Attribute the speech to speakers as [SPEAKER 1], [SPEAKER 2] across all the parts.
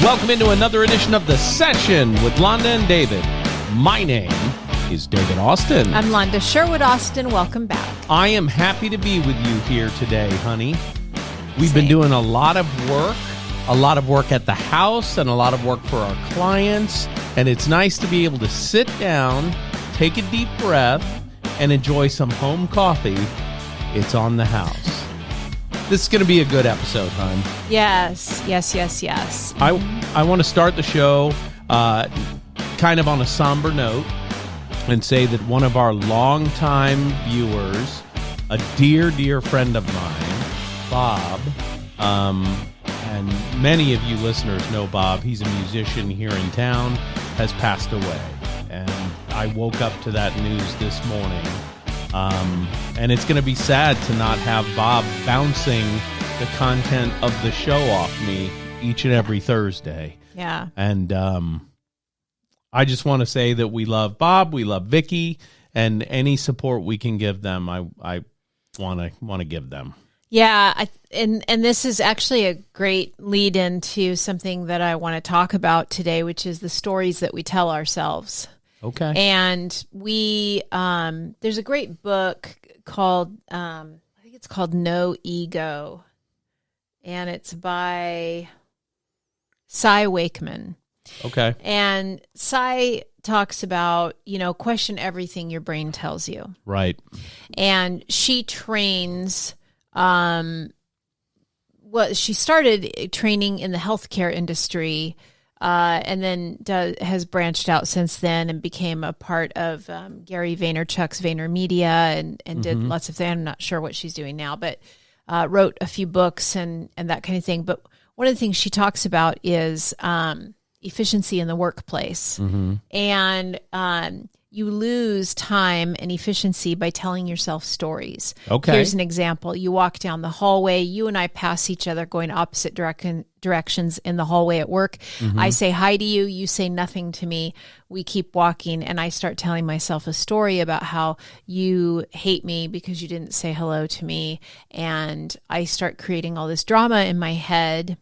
[SPEAKER 1] Welcome into another edition of The Session with Londa and David. My name is David Austin.
[SPEAKER 2] I'm Londa Sherwood Austin. Welcome back.
[SPEAKER 1] I am happy to be with you here today, honey. We've been doing a lot of work at the house and a lot of work for our clients. And it's nice to be able to sit down, take a deep breath, and enjoy some home coffee. It's on the house. This is going to be a good episode, hon.
[SPEAKER 2] Yes.
[SPEAKER 1] I want to start the show kind of on a somber note and say that one of our longtime viewers, a dear friend of mine, Bob, and many of you listeners know Bob. He's a musician here in town, has passed away. And I woke up to that news this morning. And it's going to be sad to not have Bob bouncing the content of the show off me each and every Thursday.
[SPEAKER 2] Yeah.
[SPEAKER 1] And I just want to say that we love Bob, we love Vicky, and any support we can give them, I want to give them.
[SPEAKER 2] Yeah, and this is actually a great lead into something that I want to talk about today, which is the stories that we tell ourselves.
[SPEAKER 1] Okay.
[SPEAKER 2] And we there's a great book called I think it's called No Ego, and it's by Cy Wakeman.
[SPEAKER 1] Okay.
[SPEAKER 2] And Cy talks about, question everything your brain tells you.
[SPEAKER 1] Right.
[SPEAKER 2] And she trains she started training in the healthcare industry, and then has branched out since then and became a part of Gary Vaynerchuk's VaynerMedia and did lots of things. I'm not sure what she's doing now, but wrote a few books and that kind of thing. But one of the things she talks about is efficiency in the workplace. And you lose time and efficiency by telling yourself stories.
[SPEAKER 1] Okay.
[SPEAKER 2] Here's an example. You walk down the hallway. You and I pass each other going opposite directions in the hallway at work. I say hi to you. You say nothing to me. We keep walking, and I start telling myself a story about how you hate me because you didn't say hello to me. And I start creating all this drama in my head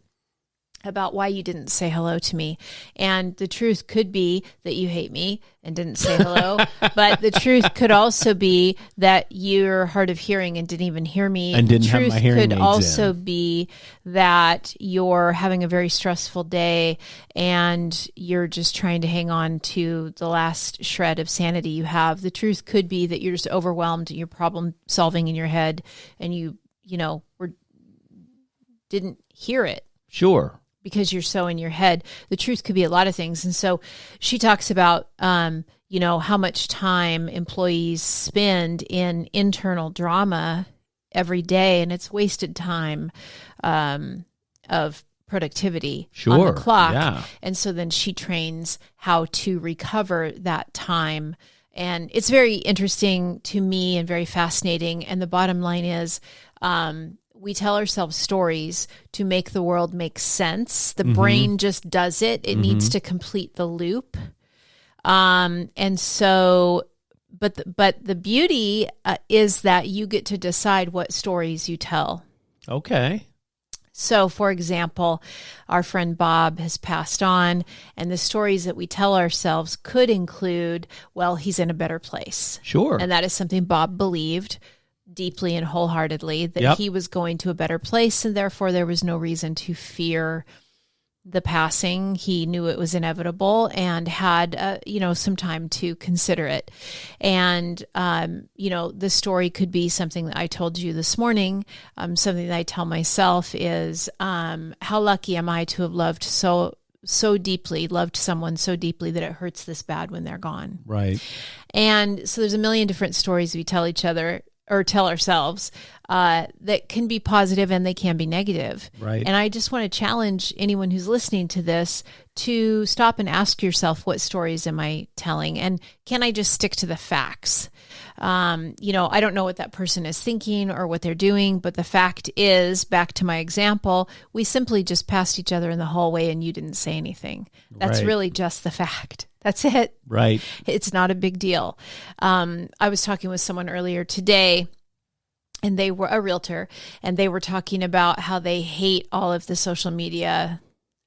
[SPEAKER 2] about why you didn't say hello to me. And the truth could be that you hate me and didn't say hello, but the truth could also be that you're hard of hearing and didn't even hear me.
[SPEAKER 1] And didn't have my hearing aids in.
[SPEAKER 2] The truth could also be that you're having a very stressful day and you're just trying to hang on to the last shred of sanity you have. The truth could be that you're just overwhelmed and you're problem solving in your head and you didn't hear it.
[SPEAKER 1] Sure.
[SPEAKER 2] Because you're so in your head. The truth could be a lot of things. And so she talks about, how much time employees spend in internal drama every day, and it's wasted time of productivity on the clock.
[SPEAKER 1] Yeah.
[SPEAKER 2] And so then she trains how to recover that time. And it's very interesting to me and very fascinating. And the bottom line is, we tell ourselves stories to make the world make sense. The brain just does it. It needs to complete the loop. And so, but the beauty is that you get to decide what stories you tell.
[SPEAKER 1] Okay.
[SPEAKER 2] So, for example, our friend Bob has passed on, and the stories that we tell ourselves could include, well, he's in a better place.
[SPEAKER 1] Sure.
[SPEAKER 2] And that is something Bob believed deeply and wholeheartedly, that he was going to a better place, and therefore there was no reason to fear the passing. He knew it was inevitable and had some time to consider it. And the story could be something that I told you this morning. Something that I tell myself is, how lucky am I to have loved so deeply, loved someone so deeply that it hurts this bad when they're gone.
[SPEAKER 1] Right.
[SPEAKER 2] And so there's a million different stories we tell each other or tell ourselves that can be positive and they can be negative.
[SPEAKER 1] Right.
[SPEAKER 2] And I just want to challenge anyone who's listening to this to stop and ask yourself, what stories am I telling? And can I just stick to the facts? I don't know what that person is thinking or what they're doing, but the fact is, back to my example, we simply just passed each other in the hallway and you didn't say anything. That's really just the fact. That's it.
[SPEAKER 1] Right.
[SPEAKER 2] It's not a big deal. I was talking with someone earlier today, and they were a realtor, and they were talking about how they hate all of the social media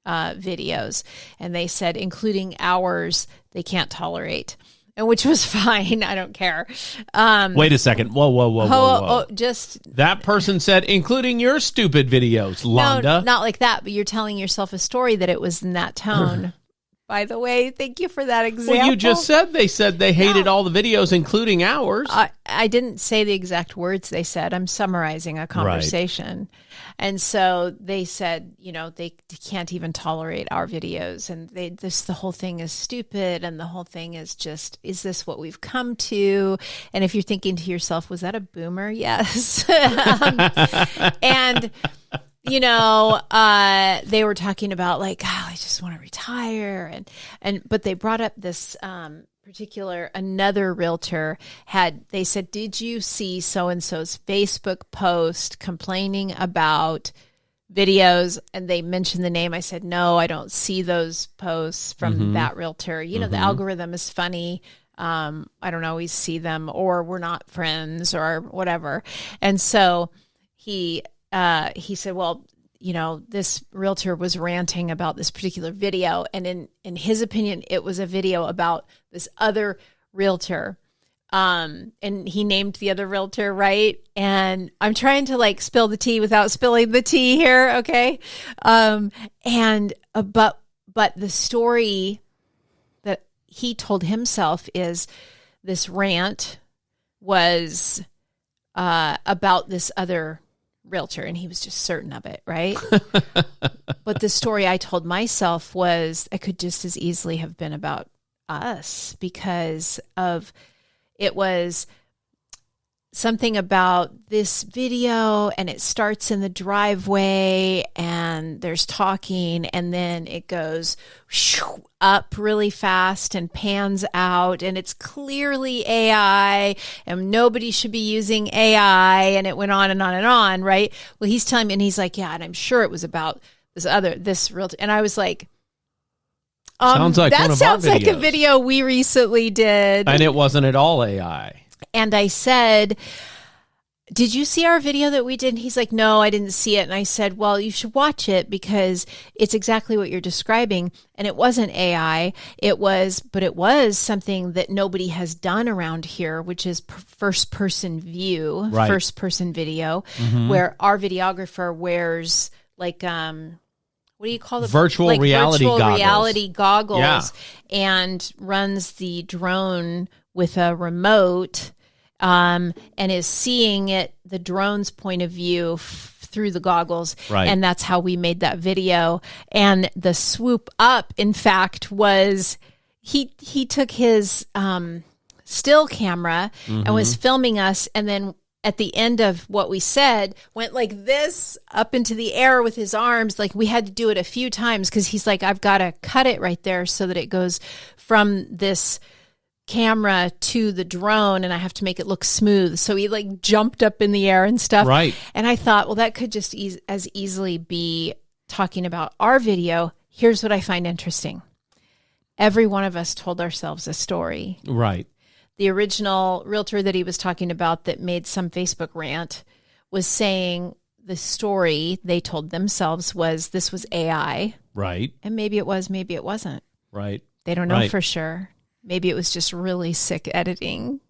[SPEAKER 2] videos. And they said, including ours, they can't tolerate. And which was fine. I don't care.
[SPEAKER 1] Wait a second. Whoa.
[SPEAKER 2] Just
[SPEAKER 1] that person said, including your stupid videos, Londa.
[SPEAKER 2] No, not like that, but you're telling yourself a story that it was in that tone. By the way, thank you for that example.
[SPEAKER 1] Well, you just said they hated all the videos, including ours.
[SPEAKER 2] I didn't say the exact words they said. I'm summarizing a conversation. Right. And so they said, they can't even tolerate our videos. And the whole thing is stupid. And the whole thing is just, is this what we've come to? And if you're thinking to yourself, was that a boomer? Yes. And they were talking about like, I just want to retire. But they brought up this another realtor they said, did you see so-and-so's Facebook post complaining about videos? And they mentioned the name. I said, no, I don't see those posts from that realtor. The algorithm is funny. I don't always see them, or we're not friends or whatever. And so he said, well, this realtor was ranting about this particular video. And in his opinion, it was a video about this other realtor. And he named the other realtor, right? And I'm trying to like spill the tea without spilling the tea here. Okay. But the story that he told himself is this rant was, about this other realtor, and he was just certain of it, right? But the story I told myself was it could just as easily have been about us, because it was something about this video, and it starts in the driveway and there's talking, and then it goes up really fast and pans out, and it's clearly AI and nobody should be using AI, and it went on and on and on, right? Well, he's telling me, and he's like, yeah, and I'm sure it was about this realtor. And I was like,
[SPEAKER 1] sounds like
[SPEAKER 2] that
[SPEAKER 1] one of
[SPEAKER 2] sounds
[SPEAKER 1] our
[SPEAKER 2] like a
[SPEAKER 1] videos.
[SPEAKER 2] video we recently did.
[SPEAKER 1] And it wasn't at all AI.
[SPEAKER 2] And I said, did you see our video that we did? And he's like, no, I didn't see it. And I said, well, you should watch it because it's exactly what you're describing. And it wasn't AI. It was something that nobody has done around here, which is first person view,
[SPEAKER 1] right.
[SPEAKER 2] First person video, where our videographer wears like, what do you call it?
[SPEAKER 1] Virtual reality
[SPEAKER 2] goggles,
[SPEAKER 1] yeah.
[SPEAKER 2] And runs the drone with a remote, and is seeing the drone's point of view through the goggles.
[SPEAKER 1] Right. And
[SPEAKER 2] that's how we made that video. And the swoop up, in fact, was he took his still camera and was filming us, and then at the end of what we said, went like this up into the air with his arms. Like we had to do it a few times because he's like, I've got to cut it right there so that it goes from this camera to the drone, and I have to make it look smooth. So he like jumped up in the air and stuff.
[SPEAKER 1] Right.
[SPEAKER 2] And I thought, well, that could just as easily be talking about our video. Here's what I find interesting. Every one of us told ourselves a story.
[SPEAKER 1] Right.
[SPEAKER 2] The original realtor that he was talking about that made some Facebook rant was saying the story they told themselves was this was AI.
[SPEAKER 1] Right.
[SPEAKER 2] And maybe it was, maybe it wasn't.
[SPEAKER 1] Right.
[SPEAKER 2] They don't know for sure. Maybe it was just really sick editing.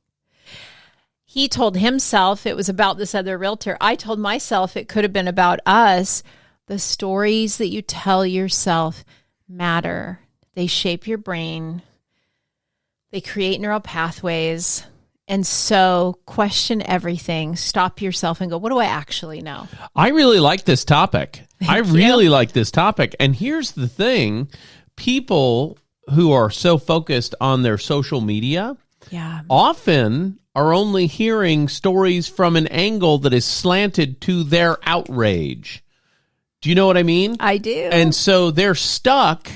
[SPEAKER 2] He told himself it was about this other realtor. I told myself it could have been about us. The stories that you tell yourself matter. They shape your brain. They create neural pathways. And so question everything. Stop yourself and go, what do I actually know? I
[SPEAKER 1] really like this topic. Really like this topic. And here's the thing. People who are so focused on their social media often are only hearing stories from an angle that is slanted to their outrage. Do you know what I mean?
[SPEAKER 2] I do.
[SPEAKER 1] And so they're stuck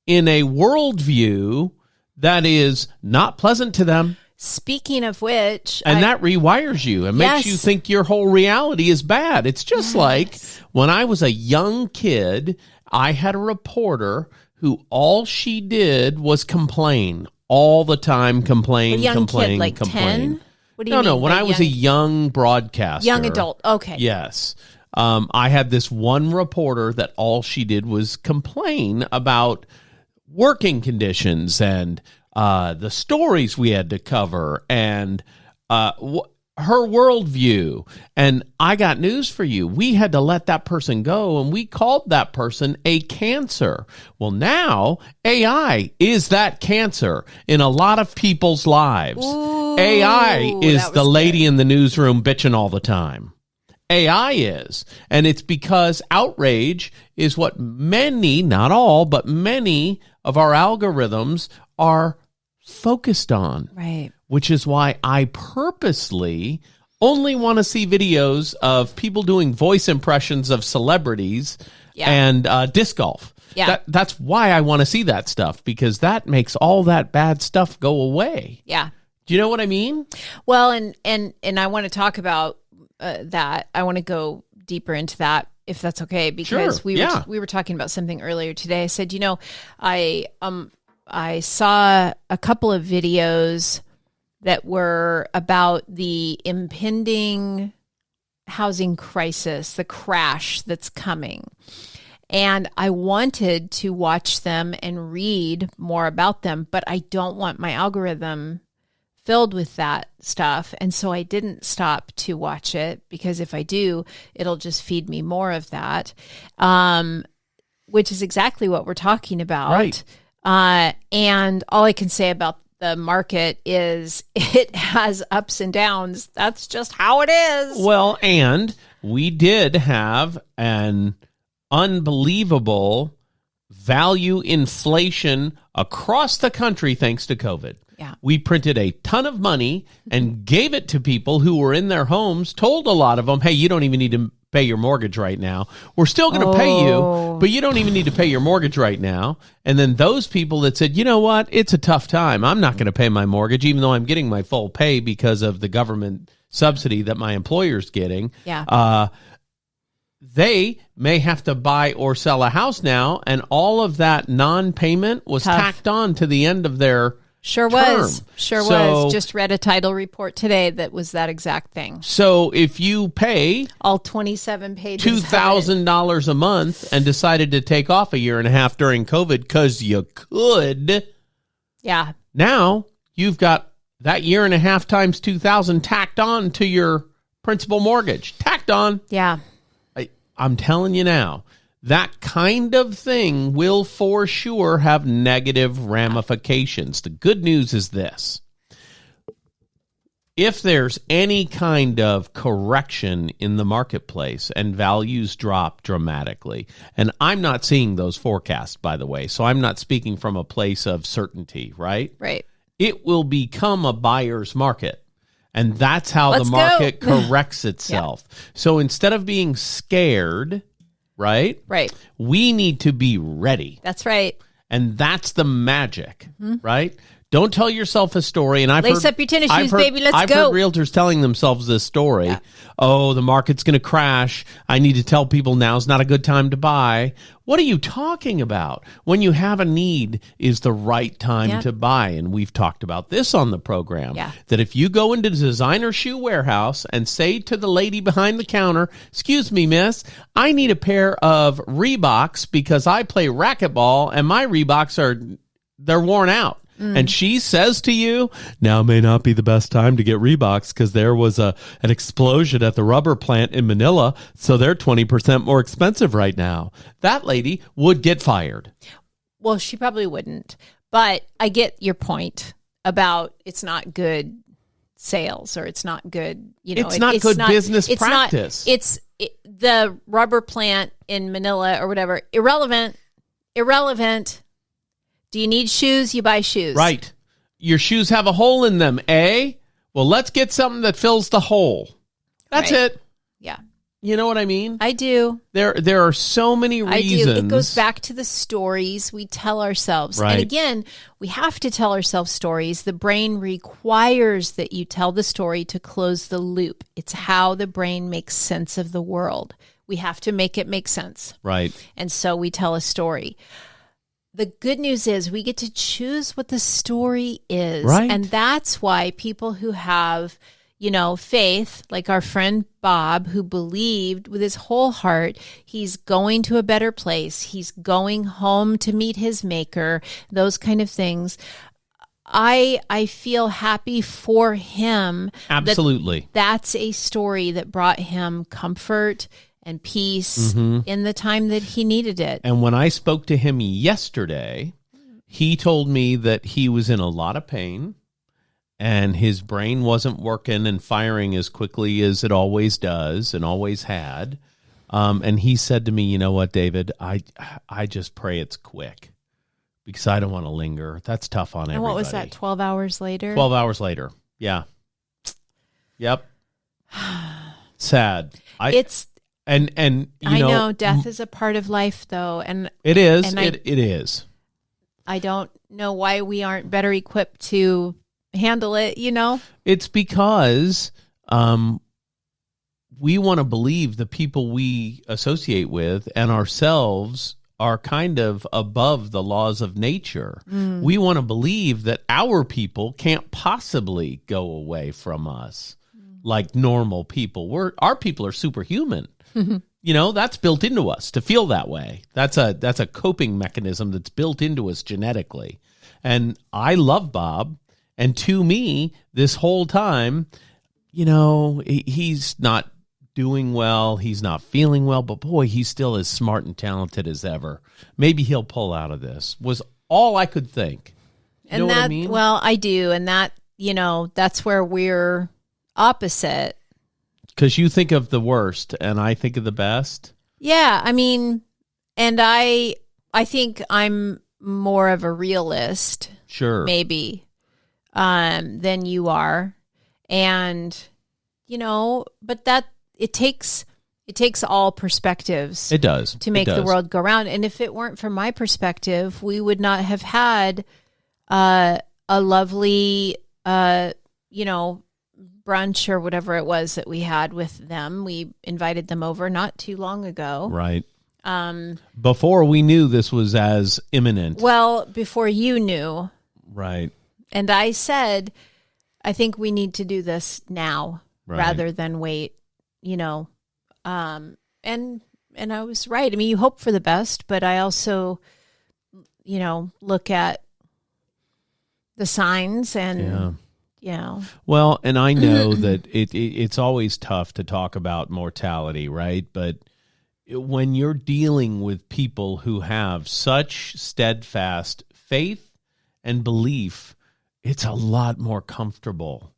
[SPEAKER 1] in a worldview that is not pleasant to them.
[SPEAKER 2] Speaking of which...
[SPEAKER 1] And that rewires you and makes you think your whole reality is bad. It's just like when I was a young kid, I had a reporter who all she did was complain all the time, complain.
[SPEAKER 2] Kid, like 10? What do you mean?
[SPEAKER 1] No, when I was a young broadcaster.
[SPEAKER 2] Young adult, okay.
[SPEAKER 1] Yes. I had this one reporter that all she did was complain about working conditions and the stories we had to cover and her worldview. And I got news for you. We had to let that person go, and we called that person a cancer. Well, now AI is that cancer in a lot of people's lives.
[SPEAKER 2] Ooh,
[SPEAKER 1] AI is
[SPEAKER 2] that
[SPEAKER 1] the
[SPEAKER 2] was
[SPEAKER 1] lady
[SPEAKER 2] good.
[SPEAKER 1] in the newsroom bitching all the time. AI is. And it's because outrage is what many, not all, but many of our algorithms are focused on.
[SPEAKER 2] Right.
[SPEAKER 1] Which is why I purposely only want to see videos of people doing voice impressions of celebrities and disc golf.
[SPEAKER 2] Yeah.
[SPEAKER 1] That's why I want to see that stuff, because that makes all that bad stuff go away.
[SPEAKER 2] Yeah.
[SPEAKER 1] Do you know what I mean?
[SPEAKER 2] Well, and I want to talk about that. I want to go deeper into that, if that's okay, because
[SPEAKER 1] Sure.
[SPEAKER 2] we were talking about something earlier today. I said, I saw a couple of videos that were about the impending housing crisis, the crash that's coming. And I wanted to watch them and read more about them, but I don't want my algorithm filled with that stuff. And so I didn't stop to watch it, because if I do, it'll just feed me more of that, which is exactly what we're talking about.
[SPEAKER 1] Right.
[SPEAKER 2] And all I can say about the market is it has ups and downs. That's just how it is.
[SPEAKER 1] Well, and we did have an unbelievable value inflation across the country thanks to COVID.
[SPEAKER 2] Yeah.
[SPEAKER 1] We printed a ton of money and gave it to people who were in their homes, told a lot of them, hey, you don't even need to pay your mortgage right now. We're still going to pay you, but you don't even need to pay your mortgage right now. And then those people that said, you know what, it's a tough time. I'm not going to pay my mortgage, even though I'm getting my full pay because of the government subsidy that my employer's getting.
[SPEAKER 2] Yeah.
[SPEAKER 1] They may have to buy or sell a house now, and all of that non-payment was
[SPEAKER 2] Tough.
[SPEAKER 1] tacked on to the end of their
[SPEAKER 2] Sure
[SPEAKER 1] term.
[SPEAKER 2] was. Sure
[SPEAKER 1] So-
[SPEAKER 2] was. Just read a title report today that was that exact thing.
[SPEAKER 1] So if you pay
[SPEAKER 2] All 27 pages. of it.
[SPEAKER 1] $2,000 a month and decided to take off a year and a half during COVID because you could,
[SPEAKER 2] Yeah.
[SPEAKER 1] now you've got that year and a half times 2,000 tacked on to your principal mortgage. Tacked on.
[SPEAKER 2] Yeah.
[SPEAKER 1] I'm telling you now, that kind of thing will for sure have negative ramifications. The good news is this. If there's any kind of correction in the marketplace and values drop dramatically, and I'm not seeing those forecasts, by the way, so I'm not speaking from a place of certainty, right?
[SPEAKER 2] Right.
[SPEAKER 1] It will become a buyer's market. And that's how
[SPEAKER 2] Let's
[SPEAKER 1] the market corrects itself. So instead of being scared, right?
[SPEAKER 2] Right.
[SPEAKER 1] We need to be ready.
[SPEAKER 2] That's right.
[SPEAKER 1] And that's the magic, right? Don't tell yourself a story. And
[SPEAKER 2] Lace up your tennis shoes, baby. Let's
[SPEAKER 1] I've
[SPEAKER 2] go.
[SPEAKER 1] heard realtors telling themselves this story.
[SPEAKER 2] Yeah.
[SPEAKER 1] Oh, the market's going to crash. I need to tell people now's not a good time to buy. What are you talking about? When you have a need is the right time to buy. And we've talked about this on the program.
[SPEAKER 2] Yeah.
[SPEAKER 1] That if you go into the designer shoe warehouse and say to the lady behind the counter, excuse me, miss, I need a pair of Reeboks because I play racquetball and my Reeboks they're worn out. And she says to you, now may not be the best time to get Reeboks because there was an explosion at the rubber plant in Manila, so they're 20% more expensive right now. That lady would get fired.
[SPEAKER 2] Well, she probably wouldn't. But I get your point about it's not good sales, or it's not good,
[SPEAKER 1] It's not good business practice.
[SPEAKER 2] The rubber plant in Manila or whatever. Irrelevant. Do you need shoes? You buy shoes.
[SPEAKER 1] Right. Your shoes have a hole in them, eh? Well, let's get something that fills the hole. That's
[SPEAKER 2] Right.
[SPEAKER 1] it.
[SPEAKER 2] Yeah.
[SPEAKER 1] You know what I mean?
[SPEAKER 2] I do.
[SPEAKER 1] There are so many reasons.
[SPEAKER 2] I do. It goes back to the stories we tell ourselves.
[SPEAKER 1] Right.
[SPEAKER 2] And again, we have to tell ourselves stories. The brain requires that you tell the story to close the loop. It's how the brain makes sense of the world. We have to make it make sense.
[SPEAKER 1] Right.
[SPEAKER 2] And so we tell a story. The good news is we get to choose what the story is.
[SPEAKER 1] Right.
[SPEAKER 2] And that's why people who have, faith, like our friend Bob, who believed with his whole heart he's going to a better place, he's going home to meet his maker, those kind of things. I feel happy for him.
[SPEAKER 1] Absolutely.
[SPEAKER 2] That's a story that brought him comfort and peace in the time that he needed it.
[SPEAKER 1] And when I spoke to him yesterday, he told me that he was in a lot of pain and his brain wasn't working and firing as quickly as it always does and always had. And he said to me, you know what, David, I just pray it's quick because I don't want to linger. That's tough on everybody.
[SPEAKER 2] And what was that, 12 hours later?
[SPEAKER 1] 12 hours later. Yeah. Yep. Sad. And
[SPEAKER 2] I know death is a part of life, though, and
[SPEAKER 1] it is.
[SPEAKER 2] And
[SPEAKER 1] it is.
[SPEAKER 2] I don't know why we aren't better equipped to handle it.
[SPEAKER 1] It's because we want to believe the people we associate with and ourselves are kind of above the laws of nature. We want to believe that our people can't possibly go away from us like normal people. Our people are superhuman. That's built into us to feel that way. That's a coping mechanism that's built into us genetically. And I love Bob. And to me, this whole time, he's not doing well. He's not feeling well, but boy, he's still as smart and talented as ever. Maybe he'll pull out of this was all I could think. You know what I mean?
[SPEAKER 2] Well, I do. And that, that's where we're opposite.
[SPEAKER 1] Because you think of the worst and I think of the best.
[SPEAKER 2] Yeah. I mean, and I think I'm more of a realist.
[SPEAKER 1] Sure.
[SPEAKER 2] Maybe. Than you are. And, but that it takes all perspectives.
[SPEAKER 1] It does.
[SPEAKER 2] To make the world go round. And if it weren't from my perspective, we would not have had a lovely, brunch or whatever it was that we had with them. We invited them over not too long ago.
[SPEAKER 1] Right. Before we knew this was as imminent.
[SPEAKER 2] Well, before you knew.
[SPEAKER 1] Right.
[SPEAKER 2] And I said, I think we need to do this now rather than wait, and I was right. I mean, you hope for the best, but I also, look at the signs and,
[SPEAKER 1] Well, and I know that it's always tough to talk about mortality, right? But when you're dealing with people who have such steadfast faith and belief, it's a lot more comfortable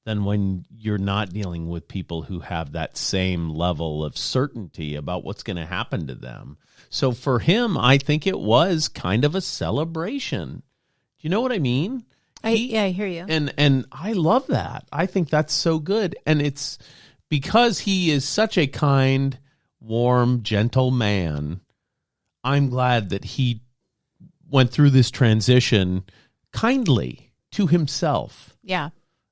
[SPEAKER 1] than when you're not dealing with people who have that same level of certainty about what's going to happen to them. So for him, I think it was kind of a celebration. Do you know what I mean?
[SPEAKER 2] I hear you.
[SPEAKER 1] And I love that. I think that's so good. And it's because he is such a kind, warm, gentle man. I'm glad that he went through this transition kindly to himself.
[SPEAKER 2] Yeah.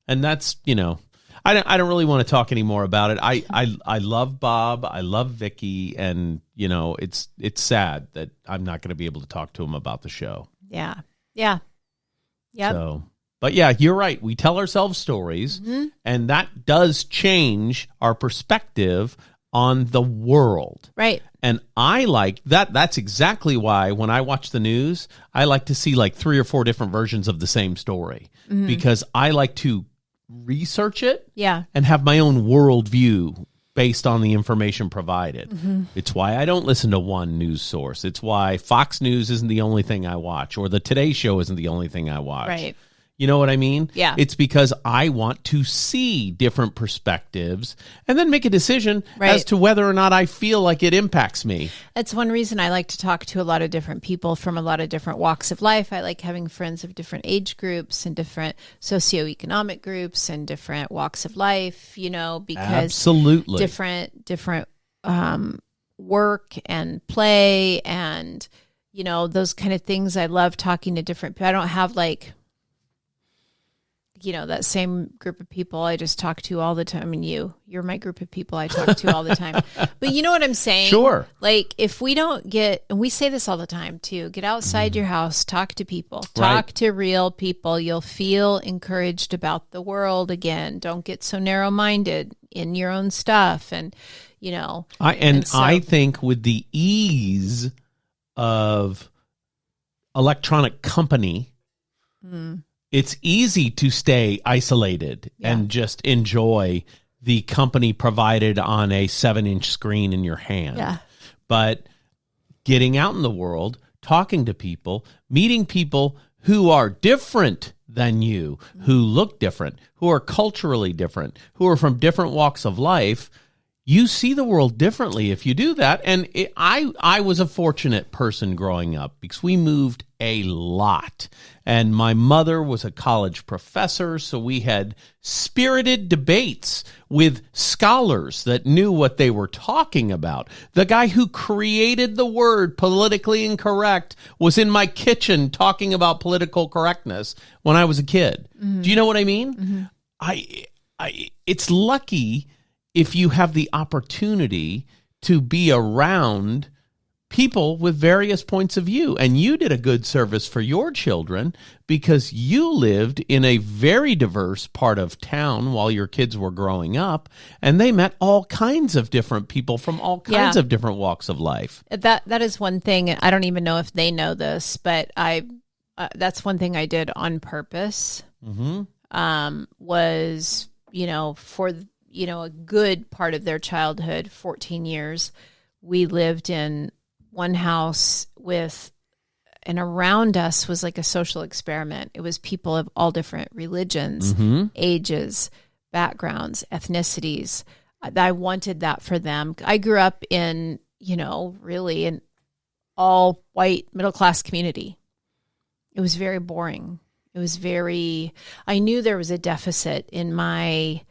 [SPEAKER 1] And that's, I don't really want to talk anymore about it. I love Bob. I love Vicky. And, it's sad that I'm not going to be able to talk to him about the show.
[SPEAKER 2] Yeah. Yeah. Yep.
[SPEAKER 1] So, but yeah, you're right. We tell ourselves stories, and that does change our perspective on the world.
[SPEAKER 2] Right.
[SPEAKER 1] And I like that. That's exactly why when I watch the news, I like to see like 3 or 4 different versions of the same story because I like to research it and have my own worldview based on the information provided. It's why I don't listen to one news source. It's why Fox News isn't the only thing I watch or the Today Show isn't the only thing I watch.
[SPEAKER 2] Right.
[SPEAKER 1] You know what I mean?
[SPEAKER 2] Yeah.
[SPEAKER 1] It's because I want to see different perspectives and then make a decision as to whether or not I feel like it impacts me.
[SPEAKER 2] That's one reason I like to talk to a lot of different people from a lot of different walks of life. I like having friends of different age groups and different socioeconomic groups and different walks of life, because
[SPEAKER 1] absolutely
[SPEAKER 2] different work and play and, those kind of things. I love talking to different people. I don't have that same group of people I just talk to all the time. I mean, you're my group of people I talk to all the time. But you know what I'm saying?
[SPEAKER 1] Sure.
[SPEAKER 2] Like if we don't and we say this all the time too, get outside your house, talk to people, talk to real people. You'll feel encouraged about the world again. Don't get so narrow-minded in your own stuff. And,
[SPEAKER 1] I think with the ease of electronic company, it's easy to stay isolated and just enjoy the company provided on a 7-inch screen in your hand.
[SPEAKER 2] Yeah.
[SPEAKER 1] But getting out in the world, talking to people, meeting people who are different than you, who look different, who are culturally different, who are from different walks of life, you see the world differently if you do that. And I was a fortunate person growing up because we moved a lot. And my mother was a college professor, so we had spirited debates with scholars that knew what they were talking about. The guy who created the word politically incorrect was in my kitchen talking about political correctness when I was a kid. Mm-hmm. Do you know what I mean? Mm-hmm. It's lucky if you have the opportunity to be around people with various points of view. And you did a good service for your children because you lived in a very diverse part of town while your kids were growing up, and they met all kinds of different people from all kinds of different walks of life.
[SPEAKER 2] That is one thing. I don't even know if they know this, but that's one thing I did on purpose. Mm-hmm. Was, for a good part of their childhood, 14 years, we lived in one house and around us was like a social experiment. It was people of all different religions, ages, backgrounds, ethnicities. I wanted that for them. I grew up in, really an all white middle-class community. It was very boring. I knew there was a deficit in my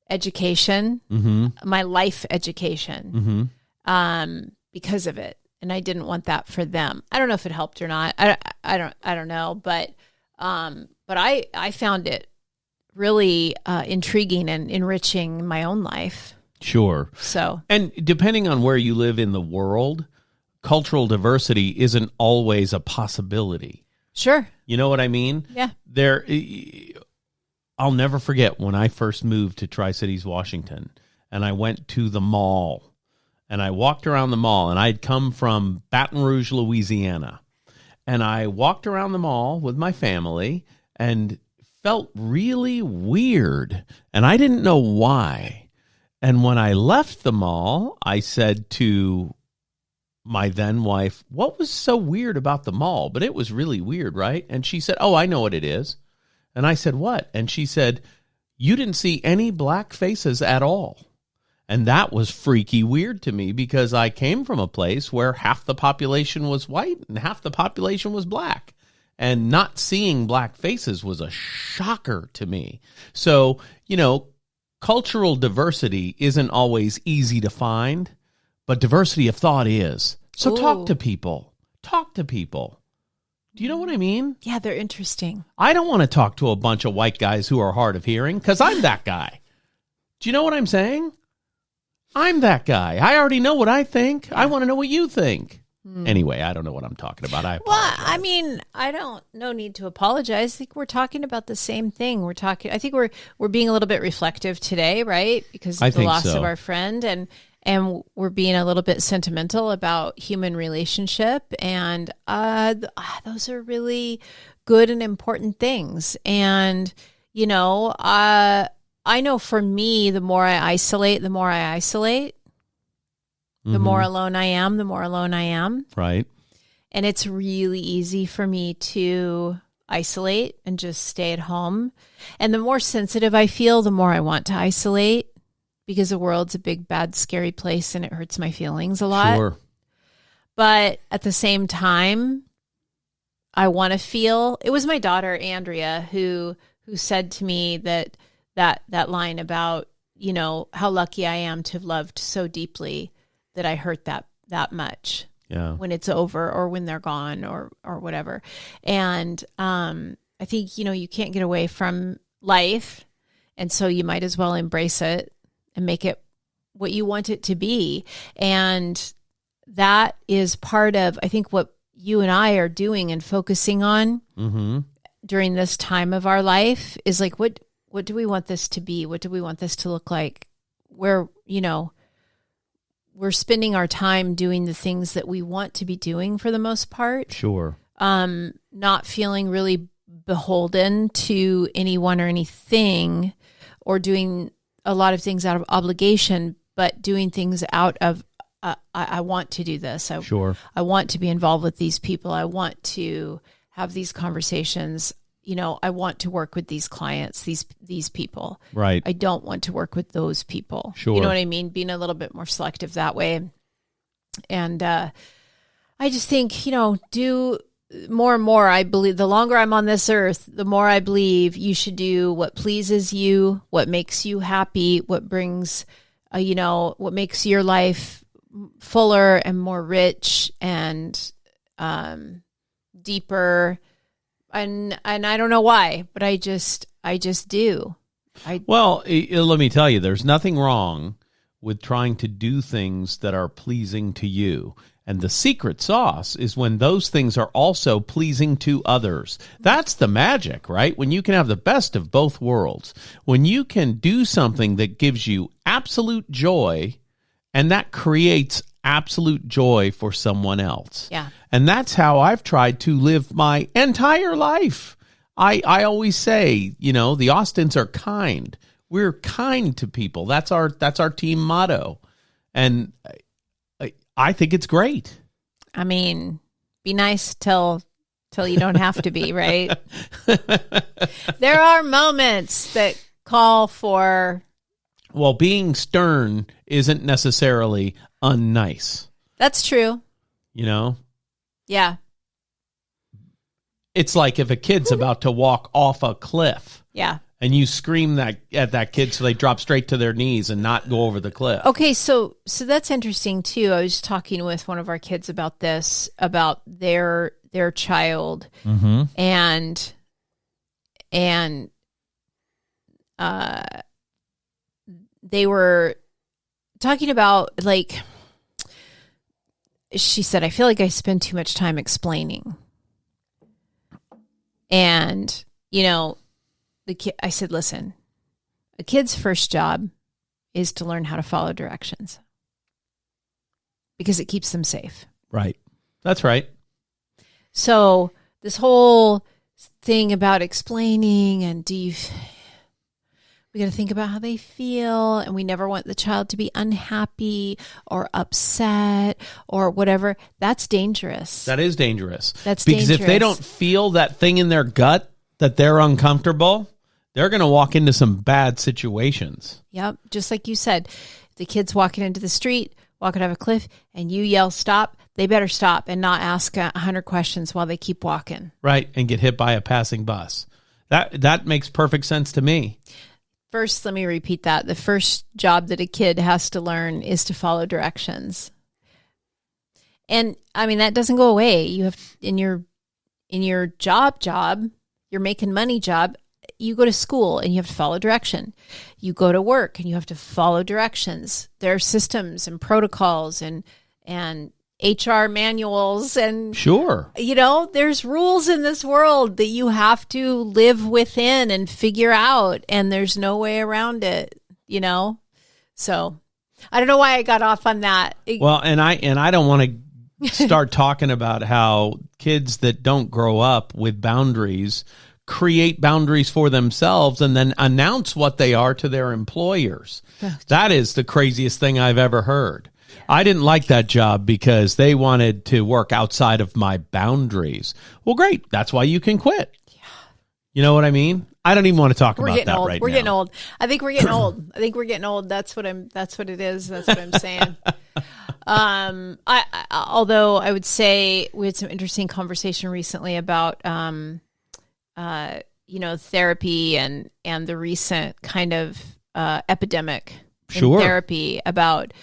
[SPEAKER 2] education, my life education, because of it. And I didn't want that for them. I don't know if it helped or not. I don't know. But I found it really intriguing and enriching my own life.
[SPEAKER 1] Sure.
[SPEAKER 2] So,
[SPEAKER 1] and depending on where you live in the world, cultural diversity isn't always a possibility.
[SPEAKER 2] Sure.
[SPEAKER 1] You know what I mean?
[SPEAKER 2] Yeah.
[SPEAKER 1] I'll never forget when I first moved to Tri-Cities, Washington, and I went to the mall, and I walked around the mall, and I'd come from Baton Rouge, Louisiana, and I walked around the mall with my family and felt really weird, and I didn't know why. And when I left the mall, I said to my then wife, "What was so weird about the mall?" But it was really weird, right? And she said, "Oh, I know what it is." And I said, "What?" And she said, "You didn't see any black faces at all." And that was freaky weird to me because I came from a place where half the population was white and half the population was black. And not seeing black faces was a shocker to me. So, cultural diversity isn't always easy to find, but diversity of thought is. So talk to people. Talk to people. Do you know what I mean?
[SPEAKER 2] Yeah, they're interesting.
[SPEAKER 1] I don't want to talk to a bunch of white guys who are hard of hearing because I'm that guy. Do you know what I'm saying? I'm that guy. I already know what I think. I want to know what you think. Anyway, I don't know what I'm talking about. I apologize.
[SPEAKER 2] Well, I mean, no need to apologize. I think we're talking about the same thing. I think we're being a little bit reflective today, right? Because of the loss of our friend, and we're being a little bit sentimental about human relationship, and those are really good and important things. And I know for me, the more I isolate, the more alone I am, the more alone I am.
[SPEAKER 1] Right.
[SPEAKER 2] And it's really easy for me to isolate and just stay at home. And the more sensitive I feel, the more I want to isolate because the world's a big, bad, scary place and it hurts my feelings a lot.
[SPEAKER 1] Sure.
[SPEAKER 2] But at the same time, I want to feel. It was my daughter, Andrea, who said to me that line about, how lucky I am to have loved so deeply that I hurt that much when it's over or when they're gone or whatever. And I think, you can't get away from life. And so you might as well embrace it and make it what you want it to be. And that is part of, I think, what you and I are doing and focusing on during this time of our life is like, what do we want this to be? What do we want this to look like? Where, we're spending our time doing the things that we want to be doing for the most part.
[SPEAKER 1] Sure.
[SPEAKER 2] Not feeling really beholden to anyone or anything, or doing a lot of things out of obligation, but doing things out of, I want to do this.
[SPEAKER 1] Sure.
[SPEAKER 2] I want to be involved with these people. I want to have these conversations. I want to work with these clients, these people.
[SPEAKER 1] Right.
[SPEAKER 2] I don't want to work with those people.
[SPEAKER 1] Sure.
[SPEAKER 2] You know what I mean? Being a little bit more selective that way. And I just think, do more and more. I believe the longer I'm on this earth, the more I believe you should do what pleases you, what makes you happy, what brings, what makes your life fuller and more rich and deeper. And I don't know why, but I just do.
[SPEAKER 1] Well, let me tell you, there's nothing wrong with trying to do things that are pleasing to you. And the secret sauce is when those things are also pleasing to others. That's the magic, right? When you can have the best of both worlds. When you can do something that gives you absolute joy, and that creates absolute joy for someone else.
[SPEAKER 2] Yeah.
[SPEAKER 1] And that's how I've tried to live my entire life. I always say, the Austins are kind. We're kind to people. That's our team motto. And I think it's great.
[SPEAKER 2] I mean, be nice till you don't have to be, right? There are moments that call for...
[SPEAKER 1] Well, being stern isn't necessarily unnice.
[SPEAKER 2] That's true.
[SPEAKER 1] Yeah. It's like if a kid's about to walk off a cliff.
[SPEAKER 2] Yeah.
[SPEAKER 1] And you scream at that kid so they drop straight to their knees and not go over the cliff.
[SPEAKER 2] Okay, so that's interesting too. I was talking with one of our kids about this, about their child, and they were talking about, like, she said, I feel like I spend too much time explaining. And, I said, listen, a kid's first job is to learn how to follow directions because it keeps them safe.
[SPEAKER 1] Right. That's right.
[SPEAKER 2] So this whole thing about explaining and we got to think about how they feel, and we never want the child to be unhappy or upset or whatever. That's dangerous.
[SPEAKER 1] That is dangerous.
[SPEAKER 2] That's
[SPEAKER 1] because
[SPEAKER 2] dangerous.
[SPEAKER 1] If they don't feel that thing in their gut that they're uncomfortable, they're going to walk into some bad situations.
[SPEAKER 2] Yep. Just like you said, the kid's walking into the street, walking off a cliff, and you yell, stop, they better stop and not ask 100 questions while they keep walking.
[SPEAKER 1] Right. And get hit by a passing bus. That makes perfect sense to me.
[SPEAKER 2] First, let me repeat that. The first job that a kid has to learn is to follow directions. And I mean, that doesn't go away. You have in your job, your making money job, you go to school and you have to follow direction. You go to work and you have to follow directions. There are systems and protocols and HR manuals and
[SPEAKER 1] sure,
[SPEAKER 2] there's rules in this world that you have to live within and figure out, and there's no way around it, So I don't know why I got off on that.
[SPEAKER 1] Well, and I don't want to start talking about how kids that don't grow up with boundaries create boundaries for themselves and then announce what they are to their employers. That is the craziest thing I've ever heard. I didn't like that job because they wanted to work outside of my boundaries. Well, great. That's why you can quit. Yeah. You know what I mean? I don't even want to talk about that
[SPEAKER 2] old.
[SPEAKER 1] right now.
[SPEAKER 2] We're getting old. I think we're getting old. That's what it is. That's what I'm saying. Although I would say we had some interesting conversation recently about, therapy and the recent kind of epidemic in therapy about,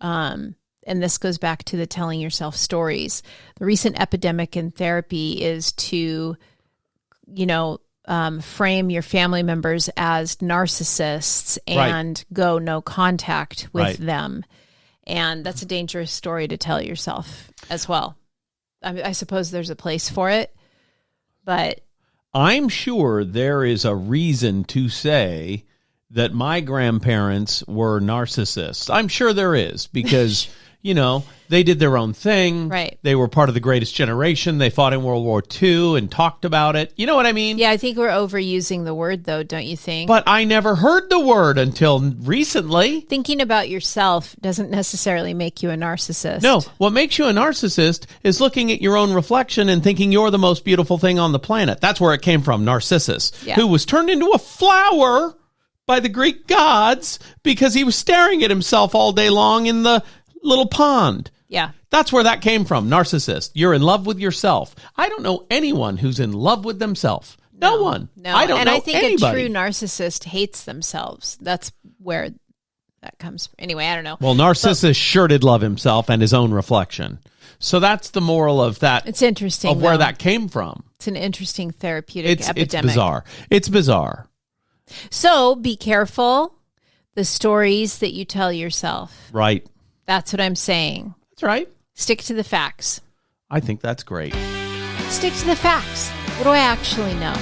[SPEAKER 2] and this goes back to the telling yourself stories. The recent epidemic in therapy is to, frame your family members as narcissists and go no contact with them. And that's a dangerous story to tell yourself as well. I suppose there's a place for it, but
[SPEAKER 1] I'm sure there is a reason to say that my grandparents were narcissists. I'm sure there is because, they did their own thing.
[SPEAKER 2] Right.
[SPEAKER 1] They were part of the greatest generation. They fought in World War II and talked about it. You know what I mean?
[SPEAKER 2] Yeah, I think we're overusing the word, though, don't you think?
[SPEAKER 1] But I never heard the word until recently.
[SPEAKER 2] Thinking about yourself doesn't necessarily make you a narcissist.
[SPEAKER 1] No, what makes you a narcissist is looking at your own reflection and thinking you're the most beautiful thing on the planet. That's where it came from, Narcissus, who was turned into a flower by the Greek gods because he was staring at himself all day long in the little pond.
[SPEAKER 2] Yeah.
[SPEAKER 1] That's where that came from, narcissist. You're in love with yourself. I don't know anyone who's in love with themselves. No one.
[SPEAKER 2] No.
[SPEAKER 1] I don't know
[SPEAKER 2] I think
[SPEAKER 1] anybody.
[SPEAKER 2] a true narcissist hates themselves. That's where that comes from. Anyway, I don't know.
[SPEAKER 1] Well, Narcissus sure did love himself and his own reflection. So that's the moral of that.
[SPEAKER 2] It's interesting.
[SPEAKER 1] Of where that came from.
[SPEAKER 2] It's an interesting therapeutic epidemic.
[SPEAKER 1] It's bizarre. It's bizarre.
[SPEAKER 2] So be careful the stories that you tell yourself.
[SPEAKER 1] Right.
[SPEAKER 2] That's what I'm saying.
[SPEAKER 1] That's right.
[SPEAKER 2] Stick to the facts.
[SPEAKER 1] I think that's great.
[SPEAKER 2] Stick to the facts. What do I actually know?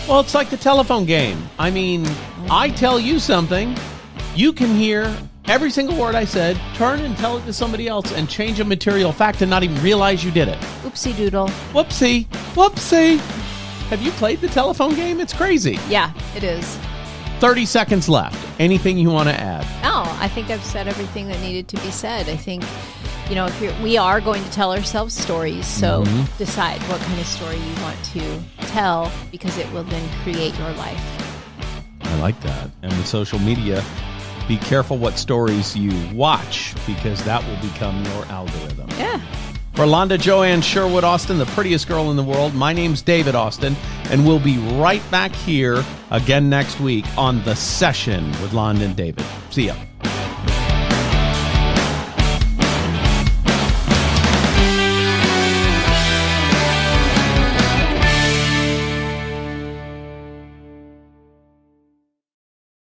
[SPEAKER 1] Well, it's like the telephone game. I mean, I tell you something, you can hear every single word I said, turn and tell it to somebody else, and change a material fact and not even realize you did it.
[SPEAKER 2] Oopsie doodle.
[SPEAKER 1] Whoopsie. Whoopsie. Have you played the telephone game? It's crazy.
[SPEAKER 2] Yeah, it is.
[SPEAKER 1] 30 seconds left. Anything you want to add?
[SPEAKER 2] No, I think I've said everything that needed to be said. I think, we are going to tell ourselves stories, so decide what kind of story you want to tell because it will then create your life.
[SPEAKER 1] I like that. And with social media, be careful what stories you watch because that will become your algorithm.
[SPEAKER 2] Yeah.
[SPEAKER 1] For Londa Joanne Sherwood Austin, the prettiest girl in the world, my name's David Austin, and we'll be right back here again next week on The Session with Londa and David. See ya.